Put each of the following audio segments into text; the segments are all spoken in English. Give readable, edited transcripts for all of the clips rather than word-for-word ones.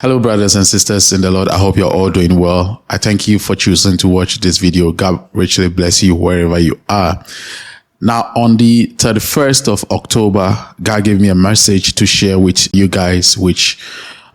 Hello, brothers and sisters in the Lord. I hope you're all doing well. I thank you for choosing to watch this video. God richly bless you wherever you are. Now, on the 31st of October, God gave me a message to share with you guys, which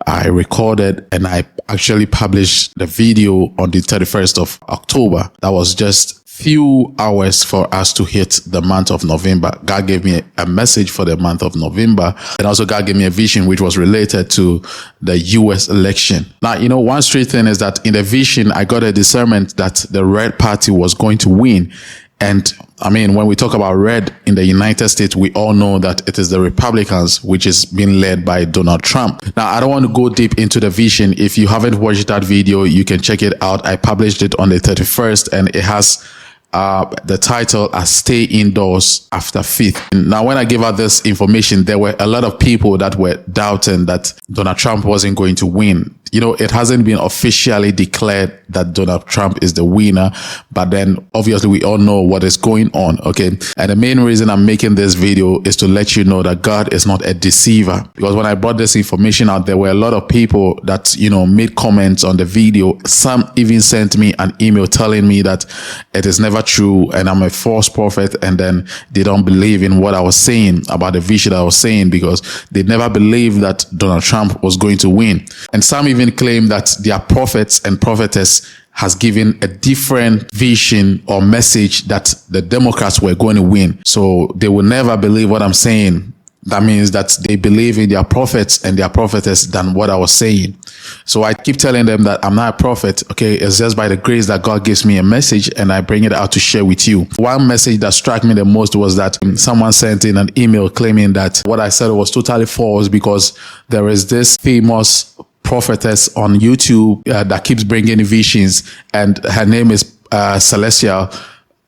I recorded, and I actually published the video on the 31st of October. That was just few hours for us to hit the month of November. God gave me a message for the month of November, and also God gave me a vision which was related to the US election. Now, one straight thing is that in the vision, I got a discernment that the Red Party was going to win. And when we talk about red in the United States, we all know that it is the Republicans, which is being led by Donald Trump. Now, I don't want to go deep into the vision. If you haven't watched that video, you can check it out. I published it on the 31st, and it has the title as Stay Indoors After Faith. Now, when I gave out this information, there were a lot of people that were doubting that Donald Trump wasn't going to win. It hasn't been officially declared that Donald Trump is the winner, but then obviously we all know what is going on, okay? And the main reason I'm making this video is to let you know that God is not a deceiver. Because when I brought this information out, there were a lot of people that, made comments on the video. Some even sent me an email telling me that it is never true and I'm a false prophet, and then they don't believe in what I was saying about the vision I was saying, because they never believed that Donald Trump was going to win. And some even claim that their prophets and prophetess has given a different vision or message that the Democrats were going to win. So they will never believe what I'm saying. That means that they believe in their prophets and their prophetess than what I was saying. So I keep telling them that I'm not a prophet. Okay, it's just by the grace that God gives me a message and I bring it out to share with you. One message that struck me the most was that someone sent in an email claiming that what I said was totally false, because there is this famous prophetess on YouTube that keeps bringing visions, and her name is Celestial.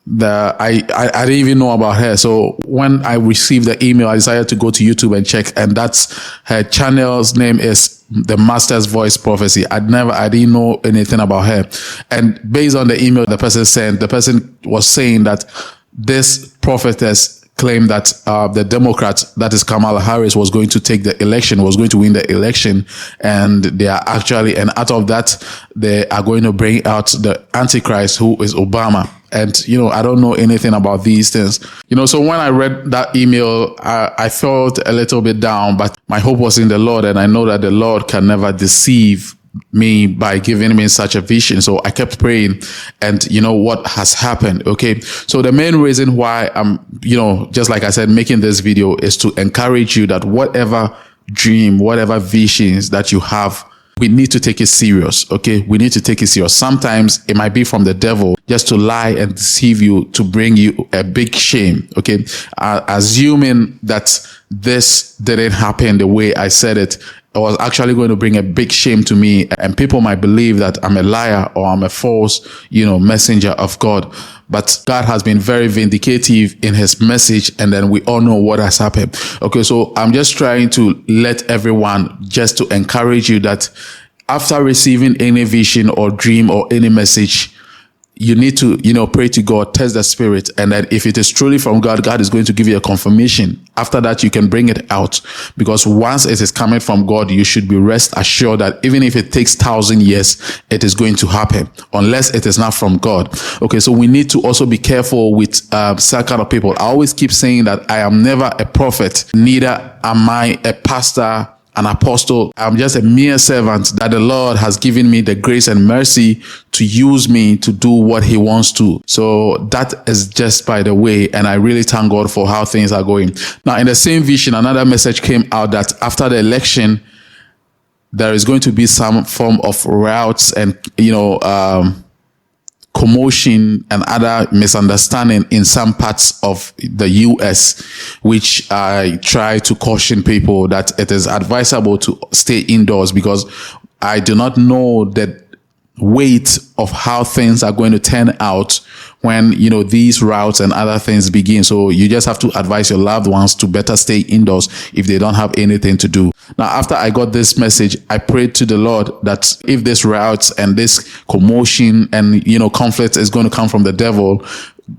I didn't even know about her. So when I received the email, I decided to go to YouTube and check, and that's her channel's name is The Master's Voice Prophecy. I didn't know anything about her. And based on the email the person sent, the person was saying that this prophetess claimed that the Democrat, that is Kamala Harris, was going to take the election, was going to win the election. And they are actually, and out of that, they are going to bring out the Antichrist, who is Obama. And, I don't know anything about these things. So when I read that email, I felt a little bit down, but my hope was in the Lord. And I know that the Lord can never deceive me by giving me such a vision. So I kept praying, and what has happened. Okay. So the main reason why I'm, just like I said, making this video is to encourage you that whatever dream, whatever visions that you have, we need to take it serious. Okay. We need to take it serious. Sometimes it might be from the devil just to lie and deceive you, to bring you a big shame. Okay. Assuming that this didn't happen the way I said it, it was actually going to bring a big shame to me, and people might believe that I'm a liar or I'm a false, messenger of God. But God has been very vindicative in his message, and then we all know what has happened. Okay, so I'm just trying to let everyone, just to encourage you that after receiving any vision or dream or any message, you need to, pray to God, test the spirit. And then if it is truly from God, God is going to give you a confirmation. After that, you can bring it out, because once it is coming from God, you should be rest assured that even if it takes 1,000 years, it is going to happen, unless it is not from God. Okay. So we need to also be careful with some kind of people. I always keep saying that I am never a prophet, neither am I a pastor, an apostle. I'm just a mere servant that the Lord has given me the grace and mercy to use me to do what he wants to. So that is just by the way, and I really thank God for how things are going. Now, in the same vision, another message came out that after the election, there is going to be some form of riots and, commotion and other misunderstanding in some parts of the US, which I try to caution people that it is advisable to stay indoors, because I do not know the weight of how things are going to turn out when, these routes and other things begin. So you just have to advise your loved ones to better stay indoors if they don't have anything to do. Now, after I got this message, I prayed to the Lord that if this routes and this commotion and, conflict is going to come from the devil,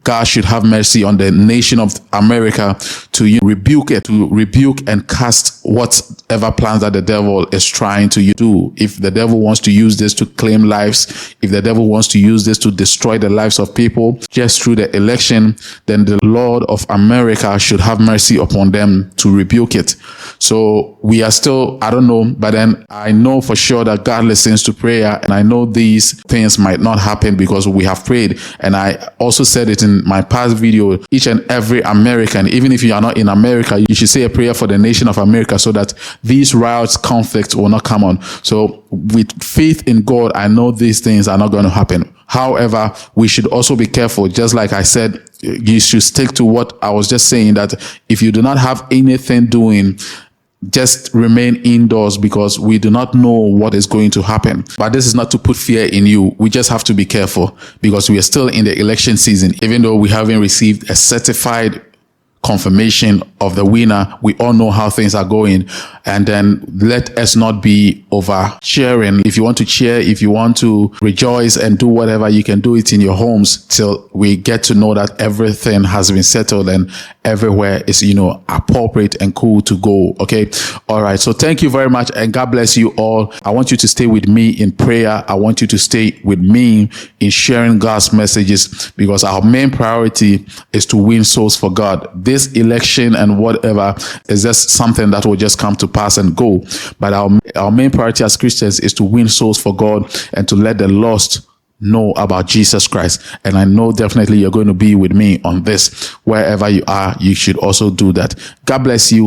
God should have mercy on the nation of America to rebuke it, to rebuke and cast whatever plans that the devil is trying to do. If the devil wants to use this to claim lives, if the devil wants to use this to destroy the lives of people just through the election, then the Lord of America should have mercy upon them to rebuke it. So we are still, I don't know, but then I know for sure that God listens to prayer, and I know these things might not happen because we have prayed. And I also said it in my past video, each and every American, even if you are not in America, you should say a prayer for the nation of America so that these riots, conflicts will not come on. So with faith in God, I know these things are not going to happen. However, we should also be careful. Just like I said, you should stick to what I was just saying, that if you do not have anything doing, just remain indoors, because we do not know what is going to happen. But this is not to put fear in you. We just have to be careful because we are still in the election season. Even though we haven't received a certified confirmation of the winner, we all know how things are going. And then let us not be over cheering. If you want to cheer, if you want to rejoice and do whatever, you can do it in your homes till we get to know that everything has been settled and everywhere is, appropriate and cool to go. Okay. All right. So thank you very much, and God bless you all. I want you to stay with me in prayer. I want you to stay with me in sharing God's messages, because our main priority is to win souls for God. This election and whatever is just something that will just come to pass and go. But our main priority as Christians is to win souls for God and to let the lost know about Jesus Christ. And I know definitely you're going to be with me on this. Wherever you are, you should also do that. God bless you.